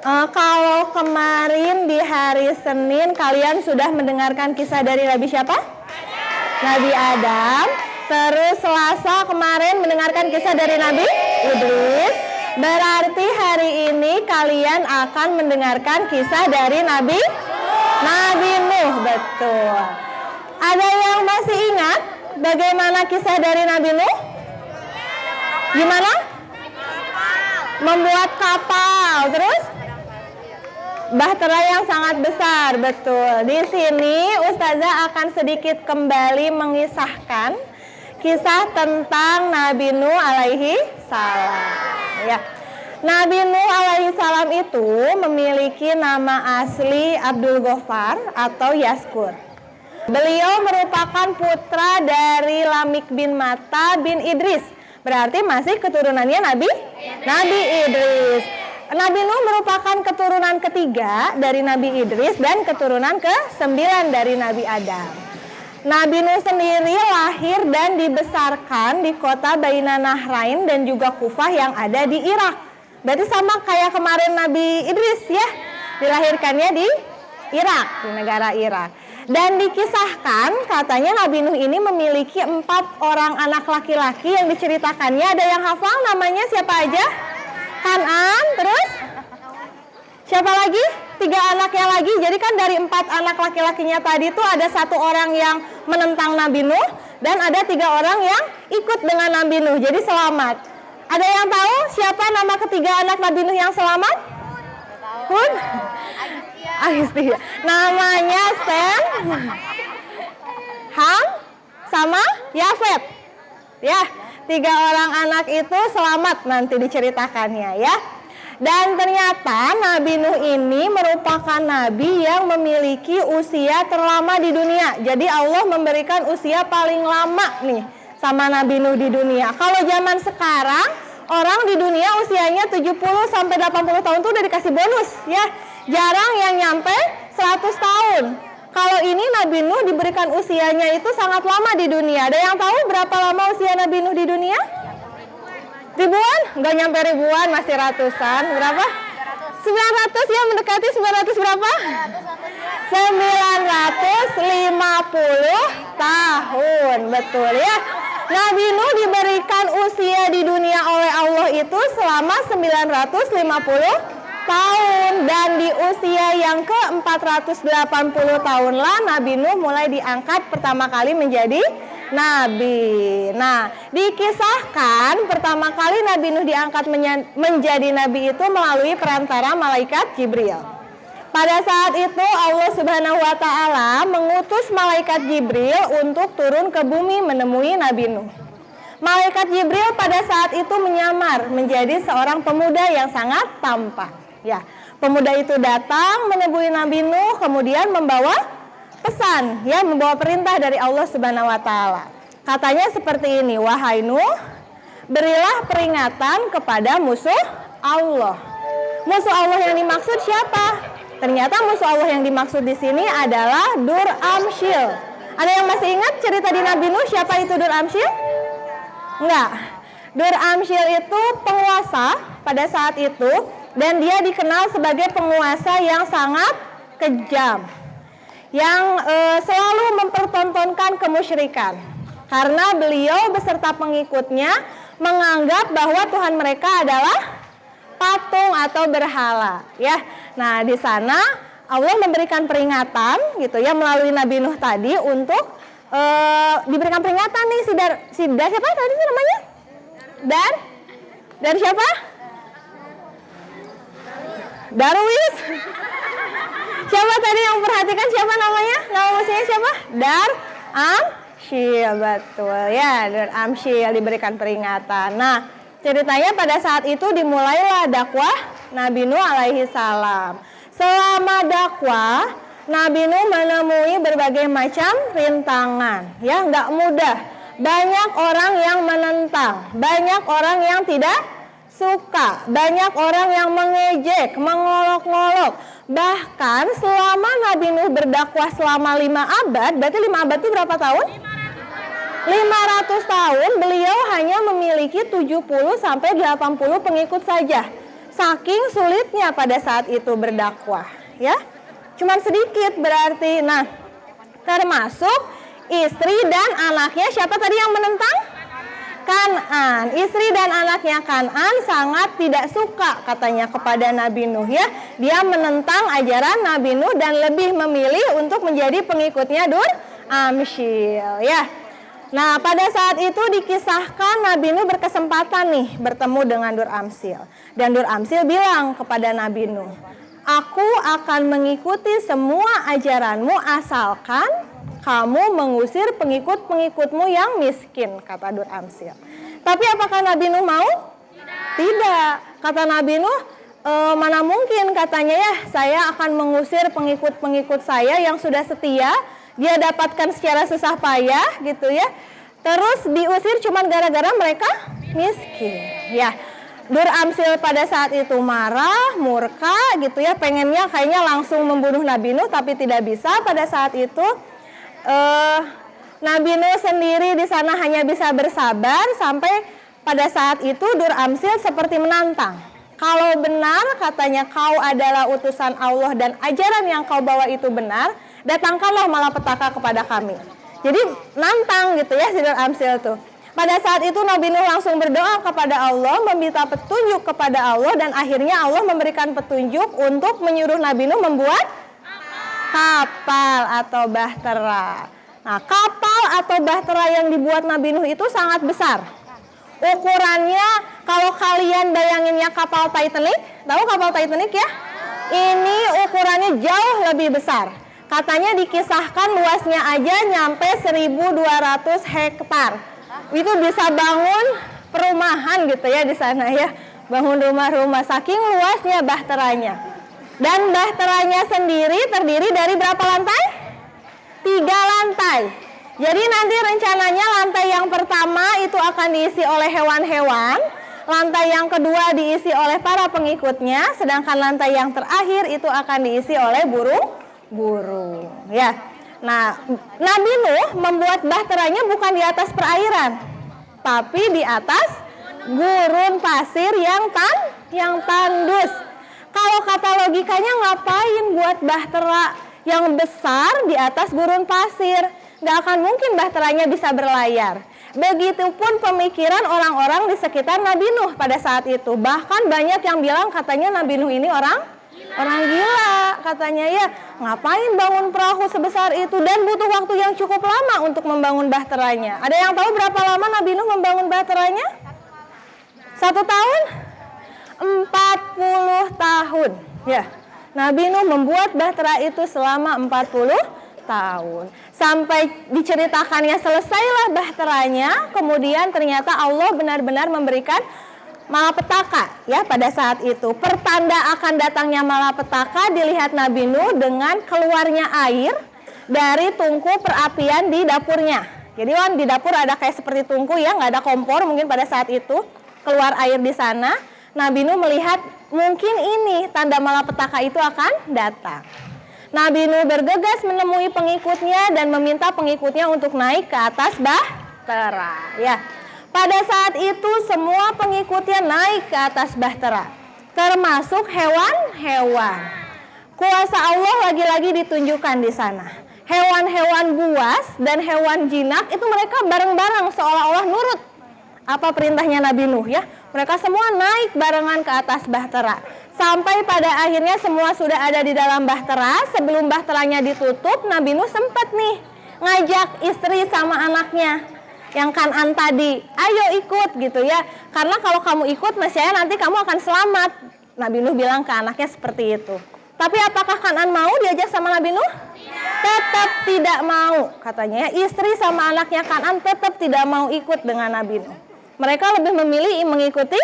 Kalau kemarin di hari Senin kalian sudah mendengarkan kisah dari Nabi siapa? Nabi Adam. Terus Selasa kemarin mendengarkan kisah dari Nabi Idris. Berarti hari ini kalian akan mendengarkan kisah dari Nabi Nuh. Betul. Ada yang masih ingat bagaimana kisah dari Nabi Nuh? Gimana? Membuat kapal. Terus? Bahtera yang sangat besar, betul. Di sini Ustazah akan sedikit kembali mengisahkan kisah tentang Nabi Nuh alaihi salam. Ya. Nabi Nuh alaihi salam itu memiliki nama asli Abdul Ghaffar atau Yaskur. Beliau merupakan putra dari Lamik bin Mata bin Idris. Berarti masih keturunannya Nabi Idris. Nabi Nuh merupakan keturunan ketiga dari Nabi Idris dan keturunan ke-9 dari Nabi Adam. Nabi Nuh sendiri lahir dan dibesarkan di kota Baina Nahrain dan juga Kufah yang ada di Irak. Berarti sama kayak kemarin Nabi Idris ya, dilahirkannya di Irak, di negara Irak. Dan dikisahkan katanya Nabi Nuh ini memiliki 4 orang anak laki-laki yang diceritakannya. Ada yang hafal namanya siapa aja? Kanan, terus siapa lagi? 3 anaknya lagi. Jadi kan dari 4 anak laki-lakinya tadi itu ada 1 orang yang menentang Nabi Nuh dan ada 3 orang yang ikut dengan Nabi Nuh. Jadi selamat. Ada yang tahu siapa nama ketiga anak Nabi Nuh yang selamat? Hud? Agustia. Namanya Sem, Ham, sama Yafet. Ya. 3 orang anak itu selamat nanti diceritakannya ya. Dan ternyata Nabi Nuh ini merupakan nabi yang memiliki usia terlama di dunia. Jadi Allah memberikan usia paling lama nih sama Nabi Nuh di dunia. Kalau zaman sekarang orang di dunia usianya 70 sampai 80 tahun tuh udah dikasih bonus ya. Jarang yang nyampe 100 tahun. Kalau ini Nabi Nuh diberikan usianya itu sangat lama di dunia. Ada yang tahu berapa lama usia Nabi Nuh di dunia? Ribuan? Nggak nyampe ribuan, masih ratusan. Berapa? 900 ya, mendekati 900 berapa? 950 tahun. Betul ya. Nabi Nuh diberikan usia di dunia oleh Allah itu selama 950 tahun, dan di usia yang ke-480 tahun lah Nabi Nuh mulai diangkat pertama kali menjadi nabi. Nah, dikisahkan pertama kali Nabi Nuh diangkat menjadi nabi itu melalui perantara malaikat Jibril. Pada saat itu Allah Subhanahu wa taala mengutus malaikat Jibril untuk turun ke bumi menemui Nabi Nuh. Malaikat Jibril pada saat itu menyamar menjadi seorang pemuda yang sangat tampan. Ya, pemuda itu datang menemui Nabi Nuh kemudian membawa pesan, ya, membawa perintah dari Allah Subhanahu wa taala. Katanya seperti ini, "Wahai Nuh, berilah peringatan kepada musuh Allah." Musuh Allah yang dimaksud siapa? Ternyata musuh Allah yang dimaksud di sini adalah Dur-Amsyil. Ada yang masih ingat cerita di Nabi Nuh siapa itu Dur-Amsyil? Enggak. Dur-Amsyil itu penguasa pada saat itu. Dan dia dikenal sebagai penguasa yang sangat kejam, yang selalu mempertontonkan kemusyrikan. Karena beliau beserta pengikutnya menganggap bahwa Tuhan mereka adalah patung atau berhala. Ya, nah di sana Allah memberikan peringatan, gitu ya, melalui Nabi Nuh tadi untuk diberikan peringatan nih si Dar siapa tadi sih namanya? Dar siapa? Darwis. Siapa tadi yang memperhatikan siapa namanya? Nama musuhnya siapa? Dur-Amsyil, betul ya. Dur-Amsyil diberikan peringatan. Nah, ceritanya pada saat itu dimulailah dakwah Nabi Nuh alaihi salam. Selama dakwah, Nabi Nuh menemui berbagai macam rintangan. Ya, nggak mudah. Banyak orang yang menentang, banyak orang yang tidak suka, banyak orang yang mengejek, mengolok-ngolok. Bahkan selama Nabi Nuh berdakwah selama 5 abad, berarti 5 abad itu berapa tahun? 500 tahun, beliau hanya memiliki 70 sampai 80 pengikut saja. Saking sulitnya pada saat itu berdakwah, ya. Cuman sedikit berarti. Nah, termasuk istri dan anaknya siapa tadi yang menentang? Kan'an. Istri dan anaknya Kan'an sangat tidak suka katanya kepada Nabi Nuh, ya. Dia menentang ajaran Nabi Nuh dan lebih memilih untuk menjadi pengikutnya Dur-Amsyil, ya. Nah, pada saat itu dikisahkan Nabi Nuh berkesempatan nih bertemu dengan Dur-Amsyil. Dan Dur-Amsyil bilang kepada Nabi Nuh, "Aku akan mengikuti semua ajaranmu asalkan kamu mengusir pengikut-pengikutmu yang miskin," kata Dur-Amsyil. Tapi apakah Nabi Nuh mau? Tidak. Kata Nabi Nuh, mana mungkin katanya, ya, saya akan mengusir pengikut-pengikut saya yang sudah setia, dia dapatkan secara susah payah gitu, ya. Terus diusir cuman gara-gara mereka miskin, ya. Dur-Amsyil pada saat itu marah, murka gitu, ya, pengennya kayaknya langsung membunuh Nabi Nuh tapi tidak bisa. Pada saat itu Nabi Nuh sendiri di sana hanya bisa bersabar sampai pada saat itu Dur-Amsyil seperti menantang. Kalau benar katanya kau adalah utusan Allah dan ajaran yang kau bawa itu benar, datangkanlah malapetaka kepada kami. Jadi nantang gitu, ya, si Dur-Amsyil tuh. Pada saat itu Nabi Nuh langsung berdoa kepada Allah, meminta petunjuk kepada Allah, dan akhirnya Allah memberikan petunjuk untuk menyuruh Nabi Nuh membuat kapal atau bahtera. Nah, kapal atau bahtera yang dibuat Nabi Nuh itu sangat besar. Ukurannya kalau kalian bayanginnya kapal Titanic, tahu kapal Titanic, ya? Ini ukurannya jauh lebih besar. Katanya dikisahkan luasnya aja nyampe 1.200 hektar. Itu bisa bangun perumahan gitu, ya, di sana, ya. Bangun rumah-rumah saking luasnya bahteranya. Dan bahteranya sendiri terdiri dari berapa lantai? 3 lantai. Jadi nanti rencananya lantai yang pertama itu akan diisi oleh hewan-hewan, lantai yang kedua diisi oleh para pengikutnya, sedangkan lantai yang terakhir itu akan diisi oleh burung-burung, ya. Nah, Nabi Nuh membuat bahteranya bukan di atas perairan, tapi di atas gurun pasir yang tandus. Kalau kata logikanya ngapain buat bahtera yang besar di atas gurun pasir? Gak akan mungkin bahteranya bisa berlayar. Begitupun pemikiran orang-orang di sekitar Nabi Nuh pada saat itu. Bahkan banyak yang bilang katanya Nabi Nuh ini orang gila katanya, ya. Ngapain bangun perahu sebesar itu dan butuh waktu yang cukup lama untuk membangun bahteranya. Ada yang tahu berapa lama Nabi Nuh membangun bahteranya? 1 tahun? 40 tahun, ya. Nabi Nuh membuat bahtera itu selama 40 tahun. Sampai diceritakannya selesailah bahteranya, kemudian ternyata Allah benar-benar memberikan malapetaka, ya, pada saat itu. Pertanda akan datangnya malapetaka dilihat Nabi Nuh dengan keluarnya air dari tungku perapian di dapurnya. Jadi kan di dapur ada kayak seperti tungku, ya, nggak ada kompor mungkin pada saat itu. Keluar air di sana. Nabi Nuh melihat mungkin ini tanda malapetaka itu akan datang. Nabi Nuh bergegas menemui pengikutnya dan meminta pengikutnya untuk naik ke atas bahtera, ya. Pada saat itu semua pengikutnya naik ke atas bahtera, termasuk hewan-hewan. Kuasa Allah lagi-lagi ditunjukkan di sana. Hewan-hewan buas dan hewan jinak itu mereka bareng-bareng seolah-olah nurut apa perintahnya Nabi Nuh, ya. Mereka semua naik barengan ke atas bahtera. Sampai pada akhirnya semua sudah ada di dalam bahtera. Sebelum bahteranya ditutup, Nabi Nuh sempat nih ngajak istri sama anaknya yang Kan'an tadi, ayo ikut gitu, ya. Karena kalau kamu ikut, nescaya nanti kamu akan selamat. Nabi Nuh bilang ke anaknya seperti itu. Tapi apakah Kan'an mau diajak sama Nabi Nuh? Tetap tidak mau katanya, ya. Istri sama anaknya Kan'an tetap tidak mau ikut dengan Nabi Nuh. Mereka lebih memilih mengikuti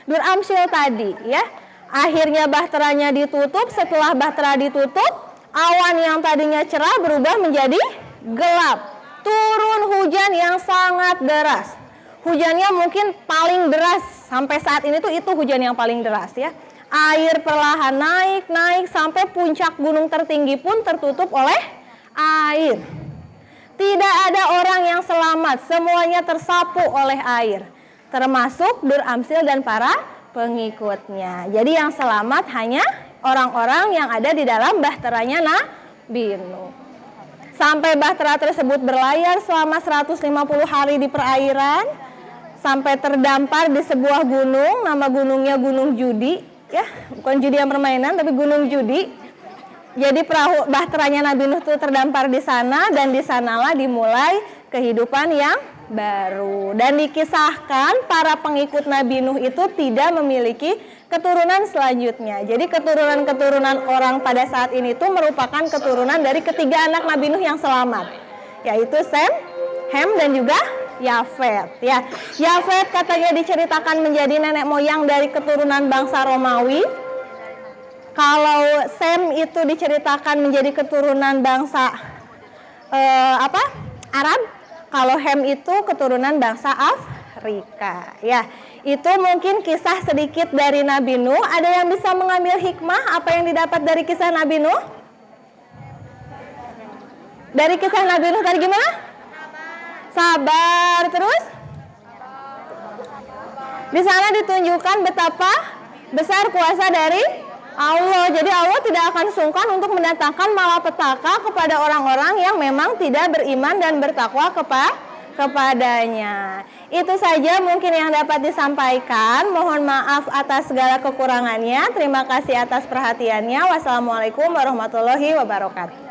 Dur-Amsyil tadi, ya. Akhirnya bahteranya ditutup. Setelah bahtera ditutup, awan yang tadinya cerah berubah menjadi gelap. Turun hujan yang sangat deras. Hujannya mungkin paling deras sampai saat ini tuh, itu hujan yang paling deras, ya. Air perlahan naik sampai puncak gunung tertinggi pun tertutup oleh air. Tidak ada orang yang selamat, semuanya tersapu oleh air. Termasuk Dur-Amsyil dan para pengikutnya. Jadi yang selamat hanya orang-orang yang ada di dalam bahteranya Nabi Nuh. Sampai bahtera tersebut berlayar selama 150 hari di perairan, sampai terdampar di sebuah gunung, nama gunungnya Gunung Judi, ya, bukan judi yang permainan, tapi Gunung Judi. Jadi perahu bahteranya Nabi Nuh itu terdampar di sana, dan di sanalah dimulai kehidupan yang baru. Dan dikisahkan para pengikut Nabi Nuh itu tidak memiliki keturunan selanjutnya. Jadi keturunan-keturunan orang pada saat ini itu merupakan keturunan dari ketiga anak Nabi Nuh yang selamat, yaitu Sem, Hem, dan juga Yafet. Ya, Yafet katanya diceritakan menjadi nenek moyang dari keturunan bangsa Romawi. Kalau Sem itu diceritakan menjadi keturunan bangsa Arab. Kalau Hem itu keturunan bangsa Afrika. Ya, itu mungkin kisah sedikit dari Nabi Nuh. Ada yang bisa mengambil hikmah apa yang didapat dari kisah Nabi Nuh? Dari kisah Nabi Nuh tadi gimana? Sabar. Terus? Di sana ditunjukkan betapa besar kuasa dari Allah. Jadi Allah tidak akan sungkan untuk mendatangkan malapetaka kepada orang-orang yang memang tidak beriman dan bertakwa kepadanya. Itu saja mungkin yang dapat disampaikan. Mohon maaf atas segala kekurangannya. Terima kasih atas perhatiannya. Wassalamualaikum warahmatullahi wabarakatuh.